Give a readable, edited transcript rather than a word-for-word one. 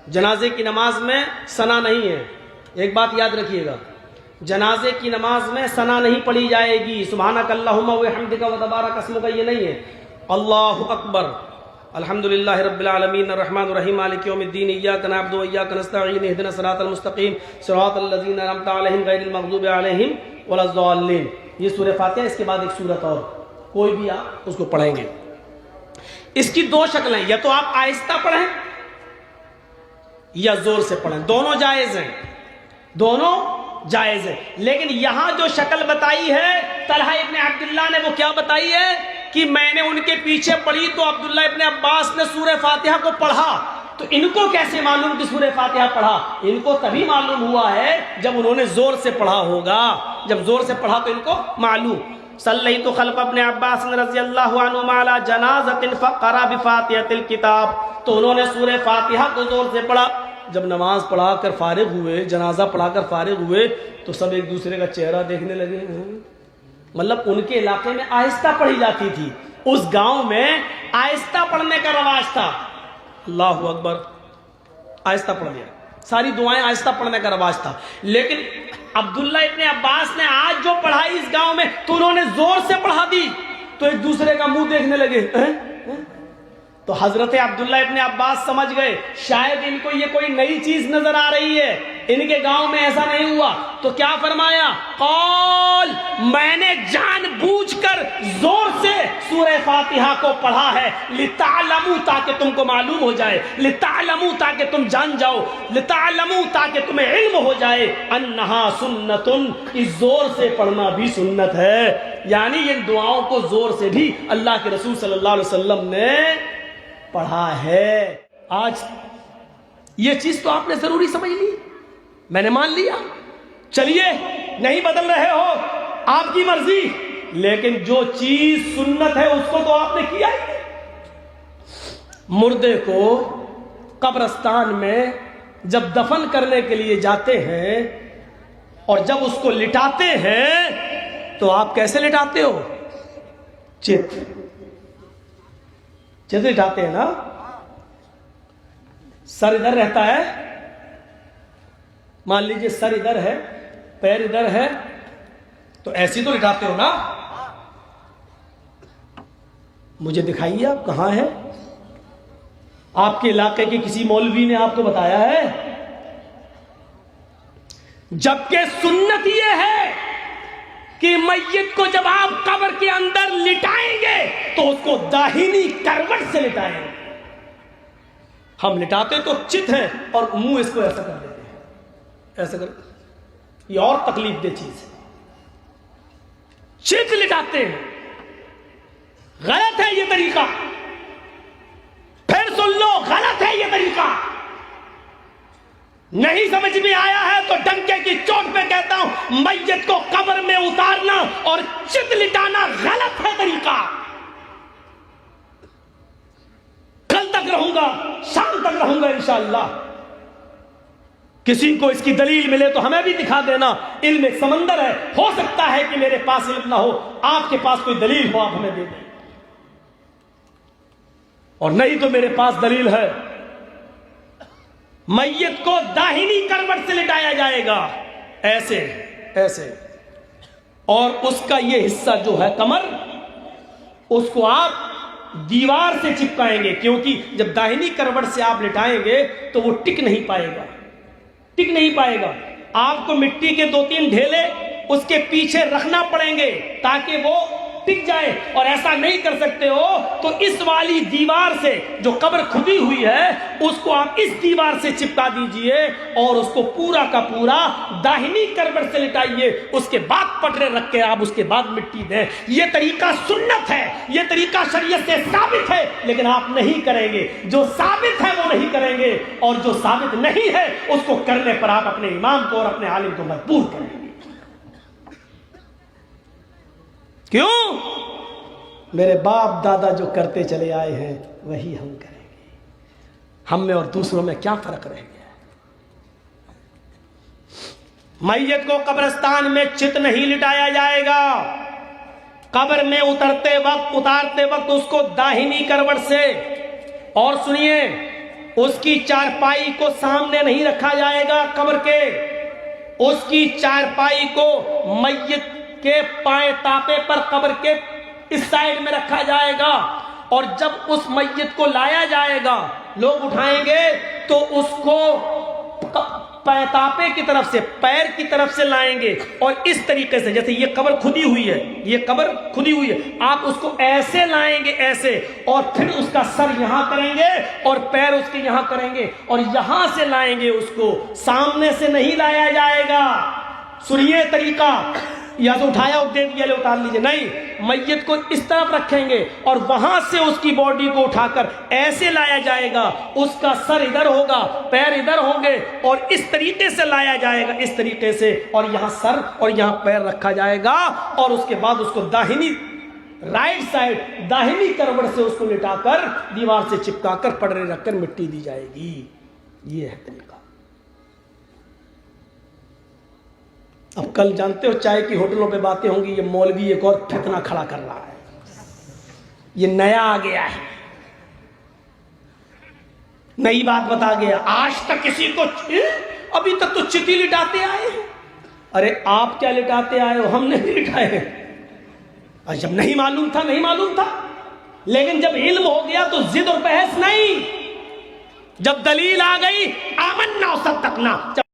جنازے کی نماز میں ثنا نہیں ہے. ایک بات یاد رکھیے گا, جنازے کی نماز میں ثنا نہیں پڑھی جائے گی. سبحانک اللہم و بحمدک و تبارک اسمک, یہ نہیں ہے. اللہ اکبر, الحمدللہ رب العالمین الرحمن الرحیم مالک یوم الدین ایاک نعبد و ایاک نستعین اہدنا الصراط المستقیم صراط الذین انعمت علیہم غیر المغضوب علیہم ولا الضالین. یہ سورہ فاتحہ, اس کے بعد ایک سورت اور, کوئی بھی آپ اس کو پڑھیں گے. اس کی دو شکلیں, یا تو آپ آہستہ پڑھیں یا زور سے پڑھیں, دونوں جائز ہیں, دونوں جائز ہے. لیکن یہاں جو شکل بتائی ہے طلحہ ابن عبداللہ نے, وہ کیا بتائی ہے کہ میں نے ان کے پیچھے پڑھی تو عبداللہ ابن عباس نے سورہ فاتحہ کو پڑھا. تو ان کو کیسے معلوم کہ سورہ فاتحہ پڑھا؟ ان کو تبھی معلوم ہوا ہے جب انہوں نے زور سے پڑھا ہوگا. جب زور سے پڑھا تو ان کو معلوم. صلیت خلف ابن عباس رضی اللہ عنہما علی جنازۃ فقرأ بفاتحۃ الکتاب, تو انہوں نے سورہ فاتحہ کو زور سے پڑھا. جب نماز پڑھا کر فارغ ہوئے, جنازہ پڑھا کر فارغ ہوئے, تو سب ایک دوسرے کا چہرہ دیکھنے لگے. مطلب ان کے علاقے میں آہستہ پڑھی جاتی تھی, اس گاؤں میں آہستہ پڑھنے کا رواج تھا. اللہ اکبر, آہستہ پڑھ لیا, ساری دعائیں آہستہ پڑھنے کا رواج تھا. لیکن عبداللہ ابن عباس نے آج جو پڑھائی اس گاؤں میں, تو انہوں نے زور سے پڑھا دی, تو ایک دوسرے کا منہ دیکھنے لگے. تو حضرت عبداللہ ابن عباس سمجھ گئے شاید ان کو یہ کوئی نئی چیز نظر آ رہی ہے, ان کے گاؤں میں ایسا نہیں ہوا. تو کیا فرمایا, قال, میں نے جان بوجھ کر زور سے سورہ فاتحہ کو پڑھا ہے, لتعلموا, تاکہ تم کو معلوم ہو جائے, لتعلموا, تاکہ تم جان جاؤ, لتعلموا, تاکہ تمہیں علم ہو جائے, انہا سنتن, اس زور سے پڑھنا بھی سنت ہے. یعنی ان دعاؤں کو زور سے بھی اللہ کے رسول صلی اللہ علیہ وسلم نے پڑھا ہے. آج یہ چیز تو آپ نے ضروری سمجھ لی, میں نے مان لیا, چلیے نہیں بدل رہے ہو, آپ کی مرضی, لیکن جو چیز سنت ہے اس کو تو آپ نے کیا ہی. مردے کو قبرستان میں جب دفن کرنے کے لیے جاتے ہیں اور جب اس کو لٹاتے ہیں تو آپ کیسے لٹاتے ہو؟ چت لٹاتے ہیں نا, سر ادھر رہتا ہے, مان لیجئے سر ادھر ہے, پیر ادھر ہے, تو ایسی تو لٹاتے ہو نا. مجھے دکھائیے آپ کہاں ہے, آپ کے علاقے کے کسی مولوی نے آپ کو بتایا ہے؟ جبکہ سنت یہ ہے کہ میت کو جب آپ قبر کے اندر لٹائیں گے تو اس کو داہنی کروٹ سے لٹائیں گے. ہم لٹاتے تو چت ہے اور منہ اس کو ایسا کر دیتے ہیں, ایسا کر, یہ اور تکلیف دہ چیز ہے. چت لٹاتے ہیں, غلط ہے یہ طریقہ. پھر سن لو, غلط ہے یہ طریقہ. نہیں سمجھ میں آیا ہے تو ڈنکے کی چوٹ پہ کہتا ہوں, میت کو قبر میں اتارنا اور چت لٹانا غلط ہے طریقہ. کل تک رہوں گا, شام تک رہوں گا انشاءاللہ. کسی کو اس کی دلیل ملے تو ہمیں بھی دکھا دینا. علم ایک سمندر ہے, ہو سکتا ہے کہ میرے پاس علم نہ ہو, آپ کے پاس کوئی دلیل ہو, آپ ہمیں دے دیں. اور نہیں تو میرے پاس دلیل ہے, میت کو داہنی کروٹ سے لٹایا جائے گا, ایسے ایسے, اور اس کا یہ حصہ جو ہے کمر, اس کو آپ دیوار سے چپکائیں گے, کیونکہ جب داہنی کروٹ سے آپ لٹائیں گے تو وہ ٹک نہیں پائے گا, ٹک نہیں پائے گا. آپ کو مٹی کے 2-3 ڈھیلے اس کے پیچھے رکھنا پڑیں گے تاکہ وہ ٹک جائے. اور ایسا نہیں کر سکتے ہو تو اس والی دیوار سے جو قبر کھدی ہوئی ہے اس کو آپ اس دیوار سے چپکا دیجئے اور اس کو پورا کا پورا داہنی کروٹ سے لٹائیے. اس کے بعد پٹرے رکھ کے آپ اس کے بعد مٹی دیں. یہ طریقہ سنت ہے, یہ طریقہ شریعت سے ثابت ہے, لیکن آپ نہیں کریں گے. جو ثابت ہے وہ نہیں کریں گے, اور جو ثابت نہیں ہے اس کو کرنے پر آپ اپنے امام کو اور اپنے عالم کو مجبور کریں گے. کیوں؟ میرے باپ دادا جو کرتے چلے آئے ہیں وہی ہم کریں گے. ہم میں اور دوسروں میں کیا فرق رہ گیا؟ میت کو قبرستان میں چت نہیں لٹایا جائے گا. قبر میں اتارتے وقت اس کو داہنی کروٹ سے, اور سنیے, اس کی چارپائی کو سامنے نہیں رکھا جائے گا قبر کے، اس کی چارپائی کو میت کے پائے تاپے پر قبر کے اس سائڈ میں رکھا جائے گا، اور جب اس میت کو لایا جائے گا لوگ اٹھائیں گے تو اس کو تاپے کی طرف سے، پیر کی طرف سے لائیں گے، اور اس طریقے سے جیسے یہ قبر کھدی ہوئی ہے، یہ قبر کھدی ہوئی ہے، آپ اس کو ایسے لائیں گے ایسے، اور پھر اس کا سر یہاں کریں گے اور پیر اس کے یہاں کریں گے اور یہاں سے لائیں گے، اس کو سامنے سے نہیں لایا جائے گا۔ سنیے طریقہ، یا تو اٹھایا اور دے دیا لے اتار لیجیے، نہیں، میت کو اس طرف رکھیں گے اور وہاں سے اس کی باڈی کو اٹھا کر ایسے لایا جائے گا، اس کا سر ادھر ہوگا، پیر ادھر ہوں گے، اور اس طریقے سے لایا جائے گا، اس طریقے سے، اور یہاں سر اور یہاں پیر رکھا جائے گا، اور اس کے بعد اس کو داہنی رائٹ سائڈ داہنی کروٹ سے اس کو لٹا کر دیوار سے چپکا کر پڑرے رکھ کر مٹی دی جائے گی۔ یہ ہے طریقہ۔ اب کل جانتے ہو چائے کی ہوٹلوں پہ باتیں ہوں گی، یہ مولوی ایک اور فتنہ کھڑا کر رہا ہے، یہ نیا آ گیا ہے، نئی بات بتا گیا، آج تک کسی کو ابھی تک تو چٹی لٹاتے آئے ہیں۔ ارے آپ کیا لٹاتے آئے ہو، ہم نہیں لٹائے ہیں، جب نہیں معلوم تھا نہیں معلوم تھا، لیکن جب علم ہو گیا تو ضد اور بحث نہیں، جب دلیل آ گئی آمنا صدقنا،